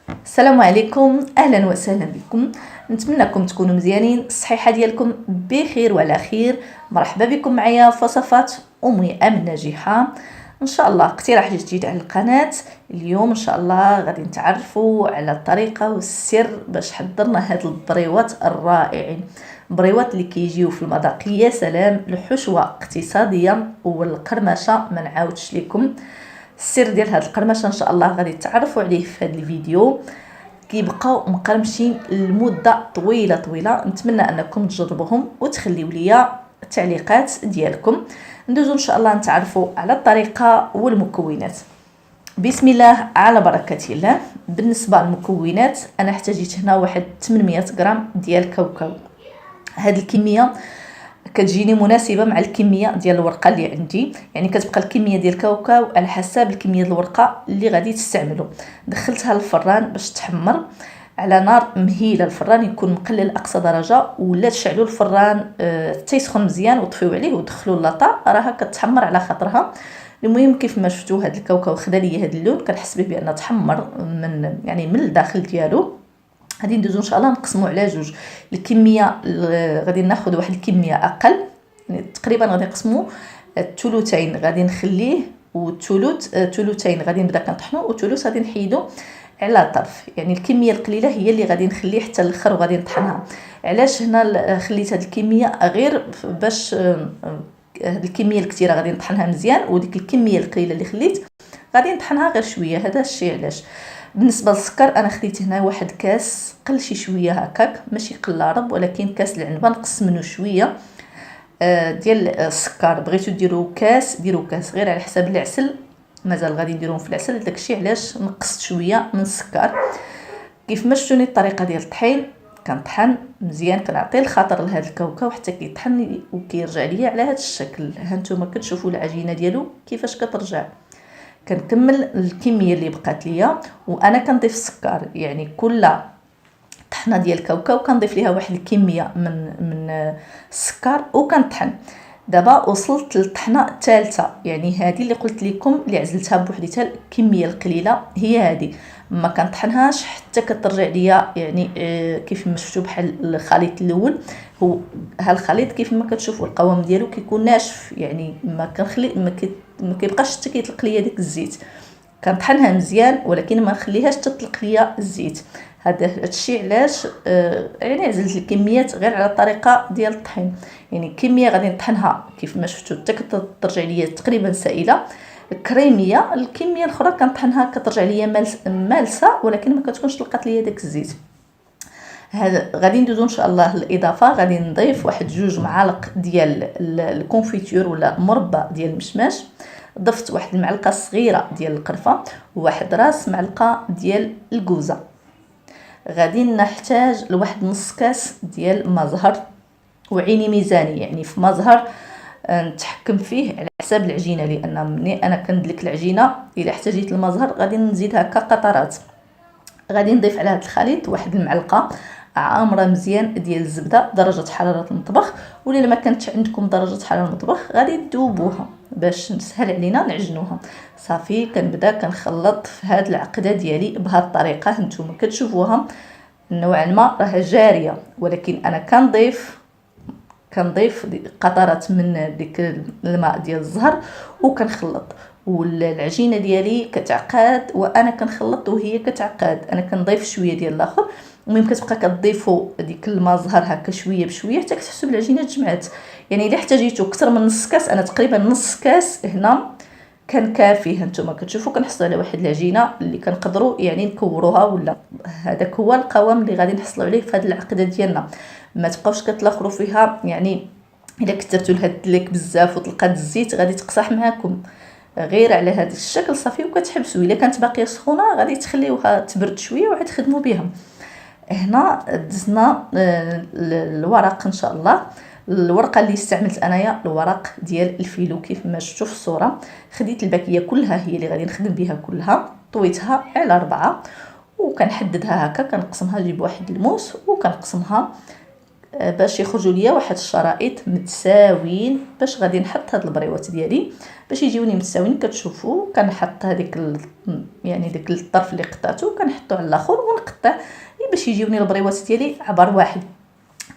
السلام عليكم، اهلا وسهلا بكم. نتمنىكم تكونوا مزيانين، الصحيحه ديالكم بخير وعلى خير. مرحبا بكم معايا في وصفات امي ناجحه. ان شاء الله اقتراح جديد على القناه. اليوم ان شاء الله غادي نتعرفوا على الطريقه والسر باش حضرنا هاد البريوات الرائعين، بريوات اللي كيجيو في المذاق يا سلام. الحشوه اقتصاديه والقرمشه ما نعاودش لكم. السر ديال هاد القرمشه ان شاء الله غادي تعرفوا عليه في هاد الفيديو. كيبقاو مقرمشين لمده طويله. نتمنى انكم تجربوهم وتخليوا لي التعليقات ديالكم. ندوزو ان شاء الله نتعرفوا على الطريقه والمكونات. بسم الله على بركه الله. بالنسبه للمكونات انا احتاجيت هنا واحد 800 غرام ديال الكاوكاو. هاد الكميه كتجيني مناسبه مع الكميه ديال الورقه اللي عندي، يعني كتبقى الكميه ديال الكاوكاو على حساب الكميه ديال الورقه اللي غادي تستعملوا. دخلتها للفران باش تحمر على نار مهيله، الفران يكون مقلل اقصى درجه، ولا تشعلوا الفران حتى يسخن مزيان وطفيو عليه ودخلوا اللاطا راها كتحمر على خاطرها. المهم كيف ما شفتوا هذا الكاوكاو خدا لي هذا اللون، كنحس به بان تحمر من الداخل ديالو. غادي ندوزو ان شاء الله نقسمو على جوج. الكميه غادي ناخذ واحد الكميه اقل، يعني تقريبا غادي نقسمو الثلثين غادي نخليه، ثلثين غادي نبدا كنطحنو وثلث غادي نحيدو على طرف. يعني الكميه القليله هي اللي غادي نخليه حتى الاخر وغادي نطحنها. علاش هنا خليت هذه الكميه؟ غير باش هذه الكميه الكثيره غادي نطحنها مزيان، وديك الكميه القليله اللي خليت غادي نطحنها غير شويه. هذا الشيء علاش. بالنسبه للسكر انا خديت هنا واحد كاس قل شويه هكاك، ماشي قلارب ولكن كاس العنبه، نقص منه شويه ديال السكر. بغيتو ديروا كاس ديروا كاس، غير على حساب العسل مازال غادي نديروهم في العسل. داكشي علاش نقصت شويه من السكر. كيف ما شفتوني الطريقه ديال الطحين، كنطحن مزيان، كنعطي الخاطر لهذا الكاوكاو حتى كيطحن وكيرجع ليا على هذا الشكل. ها نتوما كتشوفوا العجينه ديالو كيفاش كترجع. كنكمل الكميه اللي بقات ليا وانا كنضيف السكر، يعني كل طحنه ديال الكاوكاو كنضيف ليها واحد الكميه من السكر وكنطحن. دابا وصلت للطحنه الثالثه، يعني هذه اللي قلت لكم اللي عزلتها بوحديتها، الكميه القليله هي هذه. ما كنطحنهاش حتى كترجع ليا، يعني كيف ما شفتوا بحال الخليط الاول. هو الخليط كيف ما كتشوفوا القوام ديالو كيكون ناشف، يعني ما كيبقاش حتى كيطلق ليا داك الزيت. كنطحنها مزيان ولكن ما نخليهاش تطلق ليا الزيت. هذا الشيء علاش يعني عزلت الكميات غير على الطريقه ديال الطحين. يعني الكميه غادي نطحنها كيف ما شفتوا حتى كترجع ليا تقريبا سائله كريميه. الكميه الاخرى كنطحنها كترجع ليا مالسه ولكن ما كتكونش طلقات ليا داك الزيت. هذا غادي ندوزو ان شاء الله الاضافه. غادي نضيف واحد 2 معالق ديال الكونفيتور ولا مربى ديال المشماش. ضفت واحد المعلقه صغيره ديال القرفه وواحد راس معلقه ديال الكوزه. غادي نحتاج لواحد نص كاس ديال ما زهر، وعيني ميزاني يعني في ما زهر نتحكم فيه على حساب العجينه، لان ملي انا كندلك العجينه الا احتاجيت الماء زهر غادي نزيد هكا قطرات. غادي نضيف على هذا الخليط واحد المعلقه عامره مزيان ديال الزبده درجه حراره المطبخ، ولا ما كانتش عندكم درجه حراره المطبخ غادي تذوبوها باش نسهل علينا نعجنوها. صافي كنبدا كنخلط في هذه العقده ديالي بهذه الطريقه. هانتوما كتشوفوها نوعا ما راه جاريه، ولكن انا كنضيف قطرات من ديك الماء ديال الزهر وكنخلط، والعجينه ديالي كتعقاد وانا كنخلط وهي كتعقاد. انا كنضيف شويه ديال الاخر. المهم كتبقى كتضيفوا ديك الماء زهر هكا شويه بشويه حتى كتحسوا بالعجينه تجمعات. يعني الا احتاجيتو اكثر من نص كاس، انا تقريبا نص كاس هنا كان كافي. هانتوما كتشوفوا كنحصلوا على واحد العجينه اللي كنقدروا يعني نكوروها، ولا هذاك هو القوام اللي غادي نحصلوا عليه في هذه العقده ديالنا. ما تبقاوش كتلاخروا فيها، يعني الا كثرتوا لها الدليك بزاف وطلقات الزيت غادي تقصح معاكم. غير على هذا الشكل صافي وكتحبسوا. الا كانت باقيه سخونه غادي تخليوها تبرد شويه وعاد تخدموا بها. هنا دزنا الورق ان شاء الله. الورقه اللي استعملت انايا الورق ديال الفيلو كيف ما شفتوا في الصوره. خديت الباكيه كلها هي اللي غادي نخدم بها كلها، طويتها على 4 وكنحددها هكا، كنقسمها نجيب واحد الموس وكنقسمها باش يخرجوا ليا واحد الشرائط متساويين، باش غادي نحط هاد البريوات ديالي باش يجيوني متساويين. كتشوفوا كنحط هذيك يعني داك الطرف اللي قطعته كنحطو على الاخر ونقطع باش يجيوني البريوات ديالي عبر واحد.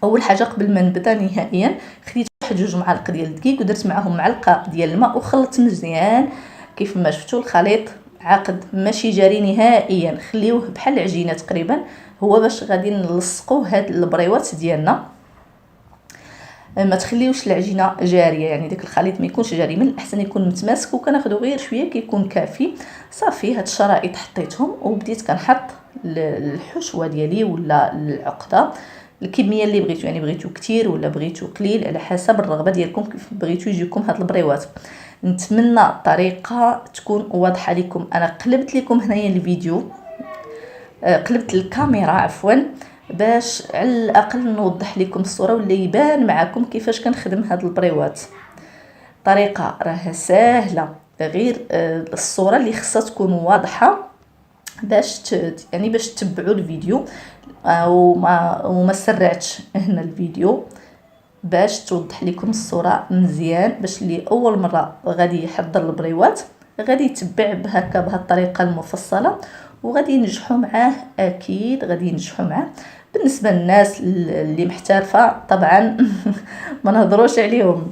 اول حاجه قبل ما نبدا نهائيا خديت واحد 2 معالق ديال الدقيق ودرت معاهم معلقه ديال الماء وخلطت مزيان. كيف ما شفتوا الخليط عاقد ماشي جاري نهائيا، خليوه بحال العجينه تقريبا، هو باش غادي نلصقوا هاد البريوات ديالنا. ما تخليوش العجينه جاريه، يعني داك الخليط ما يكونش جاري، من الاحسن يكون متماسك، وكناخذوا غير شويه كيكون كافي. صافي هاد الشرائط حطيتهم وبديت كنحط الحشوه ديالي ولا العقده الكميه اللي بغيتو، يعني بغيتو كتير ولا بغيتو قليل على حسب الرغبه ديالكم كيف بغيتو يجيكم هاد البريوات. نتمنى الطريقه تكون واضحه لكم. انا قلبت لكم هنايا الفيديو، قلبت الكاميرا عفوا، باش على الاقل نوضح لكم الصوره ولا يبان معكم كيفاش كنخدم هاد البريوات. طريقه راها سهله، غير الصوره اللي خصها تكون واضحه باش يعني باش تتبعوا الفيديو. وما سرعتش هنا الفيديو باش توضح لكم الصوره مزيان، باش اللي اول مره غادي يحضر البريوات غادي يتبع بهكا بهذه الطريقه المفصله وغادي ينجحوا معاه، اكيد غادي ينجحوا معاه. بالنسبه للناس اللي محترفه طبعا ما نهضروش عليهم،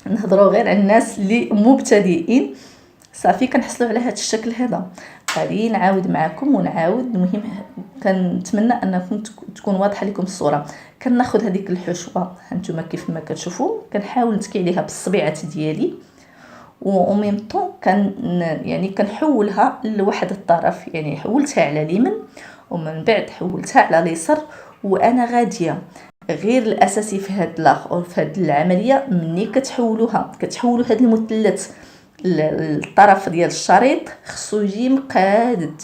نهضروا غير على الناس اللي مبتدئين. صافي كنحصلوا على هذا الشكل هذا. غادي نعاود معكم ونعاود. المهم كنتمنى انكم تكون واضحه لكم الصوره. كناخذ هذيك الحشوه هانتوما كيف ما كتشوفوا، كنحاول نتكي عليها بالصبيعات ديالي و ميم طون يعني كنحولها لواحد الطرف، يعني حولتها على اليمين ومن بعد حولتها على اليسار. وانا غاديه غير الاساسي في هاد العمليه، مني كتحولوا هاد المثلث الطرف ديال الشريط خصو يجي مقادد،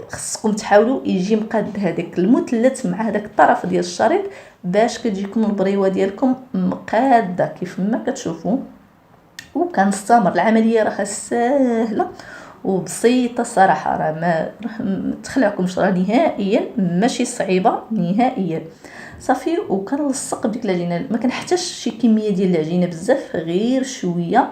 خصكم تحاولوا يجي مقاد هذاك المثلث مع هذاك الطرف ديال الشريط باش كتجيكم البريوه ديالكم مقاده كيف ما كتشوفوا. وكنستمر. العمليه راها سهله وبسيطه صراحه، راه ما تخلعكمش، راه نهائيا ماشي صعيبه نهائيا. صافي وكنلصق بديك العجينه، ما كنحتاجش شي كميه ديال العجينه بزاف، غير شويه،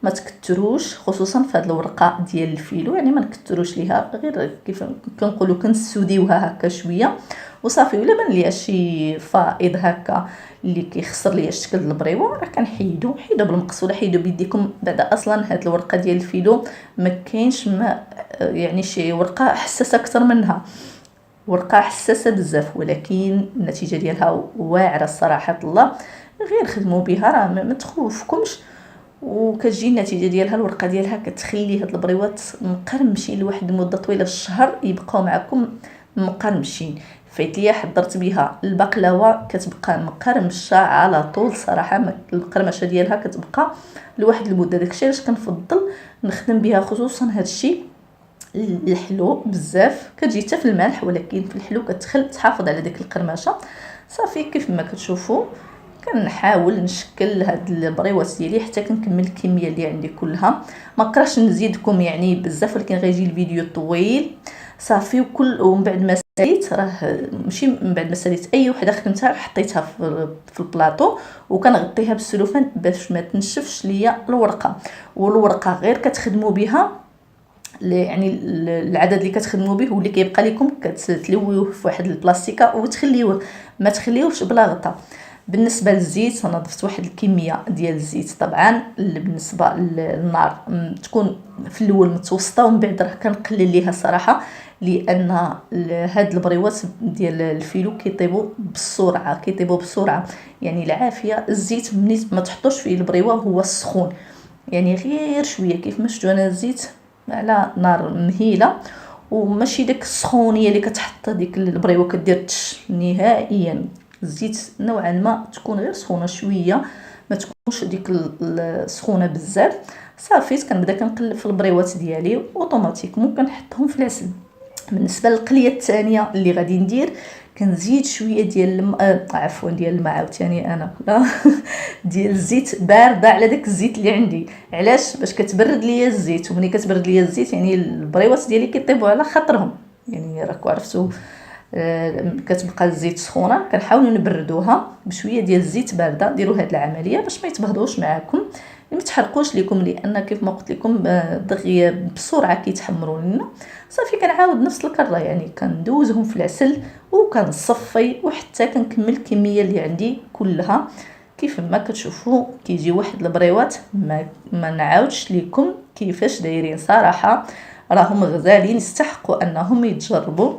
ما تكتروش خصوصا في هذه الورقه ديال الفيلو، يعني ما نكتروش ليها، غير كيف كنقولوا كنسوديوها هكا شويه وصافي. ولا بان ليا شي فائض هكا اللي كيخسر ليا شكل البريوه راه كنحيدو بالمقص ولا حيدو بيديكم. بعد اصلا هاد الورقه ديال الفيلو ما كاينش يعني شي ورقه حساسه اكثر منها، ورقه حساسه بزاف، ولكن النتيجه ديالها واعره صراحه الله. غير خدموا بها راه ما تخوفكمش، وكتجي النتيجه ديالها الورقه ديالها كتخلي هاد البريوات مقرمشين لواحد المده طويله، الشهر يبقاو معكم مقرمشين. فايت ليا حضرت بها البقلاوه كتبقى مقرمشه على طول صراحه، القرمشه ديالها كتبقى لواحد المده. داكشي علاش كنفضل نخدم بها خصوصا هاد الشيء الحلو بزاف. كتجي حتى في المالح، ولكن في الحلو تحافظ على ديك القرمشه. صافي كيف ما كتشوفوا كنحاول نشكل هاد البريوات ديالي حتى كنكمل الكميه اللي عندي كلها. ما كرهتش نزيدكم يعني بزاف، ولكن غيجي الفيديو طويل. صافي ومن بعد ما ساليت، راه ماشي من بعد ما ساليت، اي وحده خدمتها حطيتها في البلاطو وكنغطيها بالسلوفان باش ما تنشفش ليا الورقه. والورقه غير كتخدموا بها يعني العدد اللي كتخدموا به واللي كيبقى لكم كتلويوه في واحد البلاستيكه وتخليوه، ما تخليوهش بلا غطا. بالنسبه للزيت انا ضفت واحد الكميه ديال الزيت، طبعا بالنسبه للنار تكون في الاول متوسطه ومن بعد راه كنقلل ليها صراحه، لان هاد البريوات ديال الفيلو كيطيبوا بسرعه، يعني العافيه. الزيت ملي ما تحطوش فيه البريوه هو سخون، يعني غير شويه كيف ما شفتوا انا الزيت على نار مهيله، وماشي داك السخونيه اللي كتحط ديك البريوه كدير نهائيا. الزيت نوعا ما تكون غير سخونه شويه، ما تكونش ديك السخونه بزاف. صافي كنبدا كنقلب في البريوات ديالي اوتوماتيكمون كنحطهم في العسل. بالنسبه للقليه الثانيه اللي غادي ندير، كنزيد شويه ديال ديال الماء عاوتاني انا لا ديال الزيت بارده على داك الزيت اللي عندي. علاش؟ باش كتبرد ليا الزيت، ومني كتبرد ليا الزيت يعني البريوات ديالي كيطيبوا على خاطرهم، يعني راكم عرفتوا كتبقى الزيت سخونه كنحاولوا نبردوها بشويه ديال الزيت بارده. ديروا هذه العمليه باش ما يتبهضوش معكم، ما تحرقوش لكم، لان كيف ما قلت لكم دغيا بسرعه كيتحمروا لنا. صافي كنعاود نفس الكره، يعني كندوزهم في العسل وكنصفي وحتى كنكمل الكميه اللي عندي كلها. كيف ما كتشوفوا كيجي واحد البريوات ما نعاودش لكم كيفاش دايرين، صراحه راهم غزالين يستحقوا انهم يتجربوا،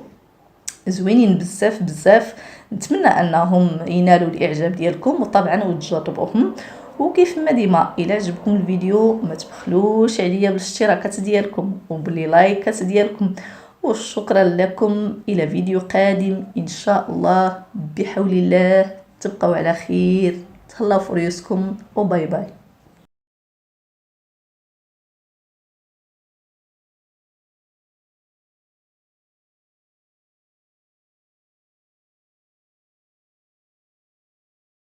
زوينين بزاف بزاف. نتمنى انهم ينالوا الاعجاب ديالكم وطبعا وتجربوهم. وكيف ما ديما الى عجبكم الفيديو ما تبخلوش عليا بالاشتراكات ديالكم وبلي لايكات ديالكم. وشكرا لكم، الى فيديو قادم ان شاء الله بحول الله. تبقوا على خير، تهلاو في ريوسكم وباي باي.